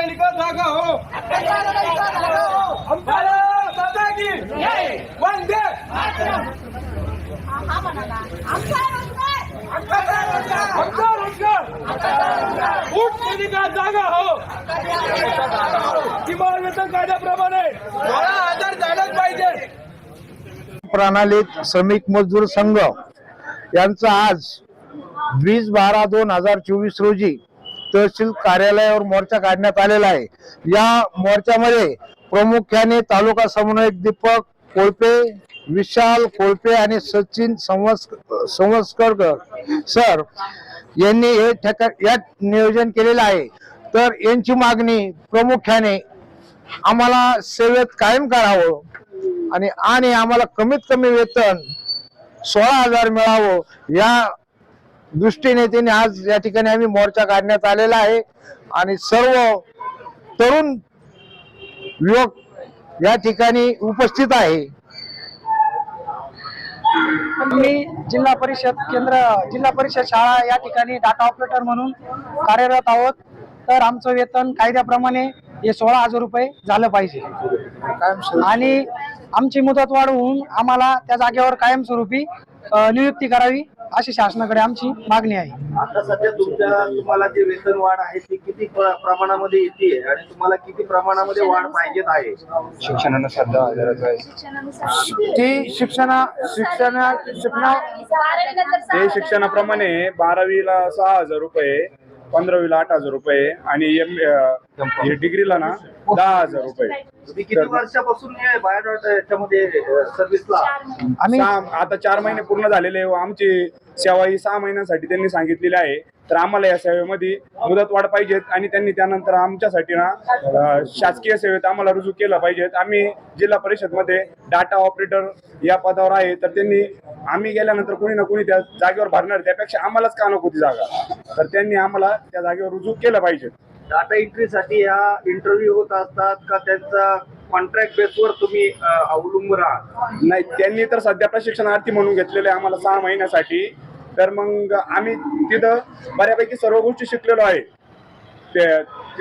अट्टालिका जागा हो, भारत माता की वंदे आमचा रोजगार अट्टालिका जागा हो, किमान वेतन कायद्याप्रमाणे 16,000 झालंच पाहिजे। प्रणालीत श्रमिक मजदूर संघ यांचा आज 20/12/2024 रोजी तहसील कार्यालयावर मोर्चा काढण्यात आलेला आहे। या मोर्चामध्ये प्रामुख्याने तालुका समन्वयक दीपक कोळपे, विशाल कोळपे आणि सचिन संवस्कर सर यांनी हे नियोजन केलेलं आहे। तर यांची मागणी प्रामुख्याने आम्हाला सेवेत कायम करावं आणि आम्हाला कमीत कमी वेतन 16,000 मिळावं या दृष्टीने त्यांनी आज या ठिकाणी आम्ही मोर्चा काढण्यात आलेला आहे आणि सर्व तरुण युवक या ठिकाणी उपस्थित आहे। मी जिल्हा परिषद शाळा या ठिकाणी डाटा ऑपरेटर म्हणून कार्यरत आहोत। तर आमचं वेतन कायद्याप्रमाणे हे 16,000 रुपये झालं पाहिजे आणि आमची मुदत वाढवून आम्हाला त्या जागेवर कायमस्वरूपी नियुक्ती करावी अशी शासनाकडे आमची मागणी आहे। आता सध्या तुम्हाला जे वेतन वाढ आहे ती किती प्रमाणामध्ये येते आणि तुम्हाला किती प्रमाणामध्ये वाढ पाहिजेत आहे? शिक्षणाप्रमाणे 12वीला 6,000 रुपये, 15वीला 8,000 रुपये आणि डिग्रीला ना 10,000 रुपये। तुम्ही किती वर्षापासून याच्यामध्ये सर्व्हिसला? आम्ही आता 4 महिने पूर्ण झालेले व आमची सेवा ही 6 महिन्यांसाठी त्यांनी सांगितलेली आहे। तर आम्हाला या सेवेमध्ये मुदत वाढ पाहिजेत आणि त्यांनी त्यानंतर आमच्यासाठी ना शासकीय सेवेत आम्हाला रुजू केलं पाहिजेत। आम्ही जिल्हा परिषद मध्ये डाटा ऑपरेटर या पदावर आहे, तर त्यांनी आम्ही गेल्यानंतर कोणी ना कोणी त्या जागेवर भरणार, त्यापेक्षा आम्हालाच का नको ती जागा, तर त्यांनी आम्हाला त्या जागेवर रुजू केलं पाहिजे। डाटा एंट्रीसाठी ह्या इंटरव्ह्यू होत असतात का त्यांचा कॉन्ट्रॅक्ट बेसवर तुम्ही अवलंबून राहा? नाही, त्यांनी तर सध्या प्रशिक्षणार्थी म्हणून घेतलेले आम्हाला 6 महिन्यासाठी। तर मग आम्ही तिथं बऱ्यापैकी सर्व गोष्टी शिकलेलो आहे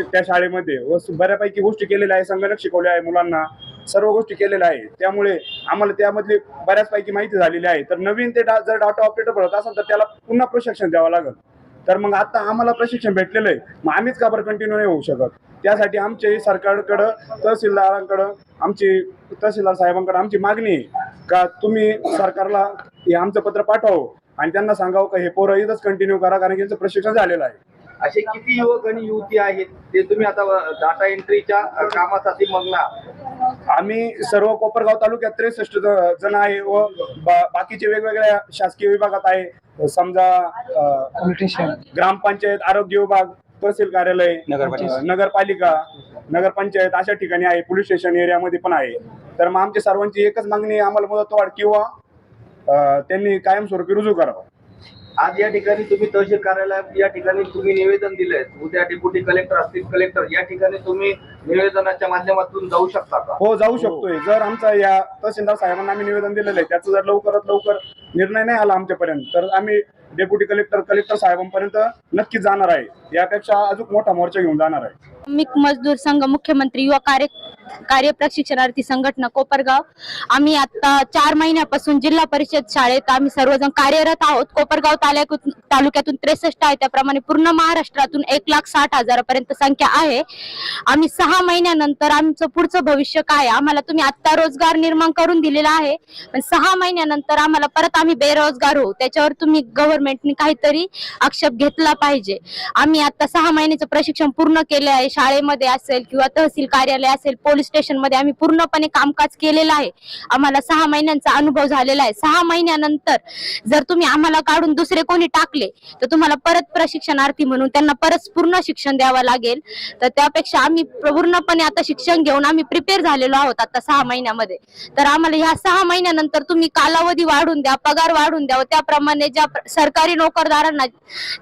त्या शाळेमध्ये व बऱ्यापैकी गोष्टी केलेल्या आहे, संगणक शिकवले आहे मुलांना, सर्व गोष्टी केलेल्या आहे। त्यामुळे आम्हाला त्यामधली बऱ्याचपैकी माहिती झालेली आहे। तर नवीन ते जर डाटा ऑपरेटर भरत असेल तर त्याला पुन्हा प्रशिक्षण द्यावं लागेल। तर मग आता आम्हाला प्रशिक्षण भेटलेलं आहे, मग आम्हीच का बरं कंटिन्यू नाही होऊ शकत? त्यासाठी आमचे सरकारकडं तहसीलदार साहेबांकडे आमची मागणी आहे का तुम्ही सरकारला हे आमचं पत्र पाठवावं आणि त्यांना सांगावं का हे पोरं इथंच कंटिन्यू करा, कारण की यांचं प्रशिक्षण झालेलं आहे। असे किती युवक आणि युवती आहेत ते तुम्ही आता डाटा एंट्रीच्या कामासाठी मगना? आम्ही सर्व कोपरगाव तालुक्यात 63 जण आहे व बाकीचे वेगवेगळ्या शासकीय विभागात आहे, समजा ग्रामपंचायत, आरोग्य विभाग, तहसील कार्यालय, नगरपालिका, नगरपंचायत अशा ठिकाणी आहे, पोलीस स्टेशन एरियामध्ये पण आहे। तर मग आमची सर्वांची एकच मागणी आहे, आम्हाला मुदत वाढ किंवा त्यांनी कायमस्वरूपी रुजू करावं। आज या ठिकाणी तुम्ही तहसील कार्यालयात या ठिकाणी तुम्ही निवेदन दिलंय, उद्या डेप्युटी कलेक्टर असतील, कलेक्टर या ठिकाणी तुम्ही निवेदनाच्या माध्यमातून जाऊ शकता का? हो, जाऊ शकतोय। जर आमचा या तहसीलदार साहेबांना आम्ही निवेदन दिलेलं आहे, त्याचा जर लवकरात लवकर निर्णय नाही आला आमच्यापर्यंत तर आम्ही डेप्युटी कलेक्टर साहेबांपर्यंत नक्कीच जाणार आहे। यापेक्षा अजून मोठा मोर्चा घेऊन जाणार आहे। श्रमिक मजदूर संघ, मुख्यमंत्री युवा कार्य प्रशिक्षणार्थी संघटना कोपरगाव, आम्ही आता 4 महिन्यापासून जिल्हा परिषद शाळेत आम्ही सर्वजण कार्यरत आहोत। कोपरगाव तालुक्यातून 63 आहे, त्याप्रमाणे पूर्ण महाराष्ट्रातून 1,60,000 पर्यंत संख्या आहे। आम्ही 6 महिन्यानंतर आमचं पुढचं भविष्य काय, आम्हाला तुम्ही आता रोजगार निर्माण करून दिलेला आहे, पण 6 महिन्यानंतर आम्हाला परत आम्ही बेरोजगार होऊ, त्याच्यावर तुम्ही गव्हर्नमेंटने काहीतरी आक्षेप घेतला पाहिजे। आम्ही आता 6 महिन्याचं प्रशिक्षण पूर्ण केले आहे, शाळेमध्ये असेल किंवा तहसील कार्यालय असेल, पोलीस स्टेशन मध्ये आम्ही पूर्णपणे कामकाज केलेलं आहे। आम्हाला 6 महिन्यांचा अनुभव झालेला आहे। 6 महिन्यानंतर जर तुम्ही आम्हाला काढून दुसरे कोणी टाकले तर तुम्हाला परत प्रशिक्षणार्थी म्हणून त्यांना परत पूर्ण शिक्षण द्यावं लागेल। तर त्यापेक्षा आम्ही पूर्णपणे आता शिक्षण घेऊन आम्ही प्रिपेअर झालेलो आहोत आता 6 महिन्यामध्ये। तर आम्हाला ह्या 6 महिन्यानंतर तुम्ही कालावधी वाढून द्या, पगार वाढून द्यावं, त्याप्रमाणे ज्या सरकारी नोकरदारांना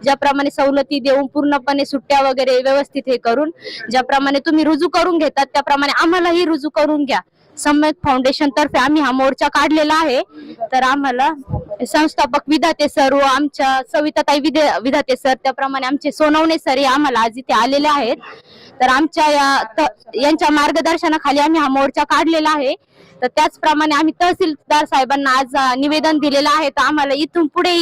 ज्याप्रमाणे सवलती देऊन पूर्णपणे सुट्ट्या वगैरे व्यवस्थित हे करून ज्याप्रमाणे तुम्ही रुजू करून घेतात त्याप्रमाणे आम्हालाही रुजू करून घ्या। सम्यक फाउंडेशन तर्फे आम्ही हा मोर्चा काढलेला आहे। तर आम्हाला संस्थापक विधाते सर व आमच्या सविताताई विधाते सर, त्याप्रमाणे आमचे सोनवणे सर आम्हाला आज इथे आलेले आहेत। तर आमच्या यांच्या मार्गदर्शनाखाली आम्ही हा मोर्चा काढलेला आहे. तर त्याचप्रमाणे आम्ही तहसीलदार साहेबांना आज निवेदन दिलेलं आहे. तर आम्हाला इथून पुढे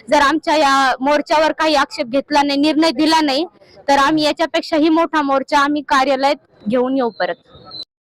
जर आमच्या या मोर्चावर काही आक्षेप घेतला नाही, निर्णय दिला नाही, तर आम्ही याच्यापेक्षाही मोठा मोर्चा आम्ही कार्यालयात घेऊन येऊ परत.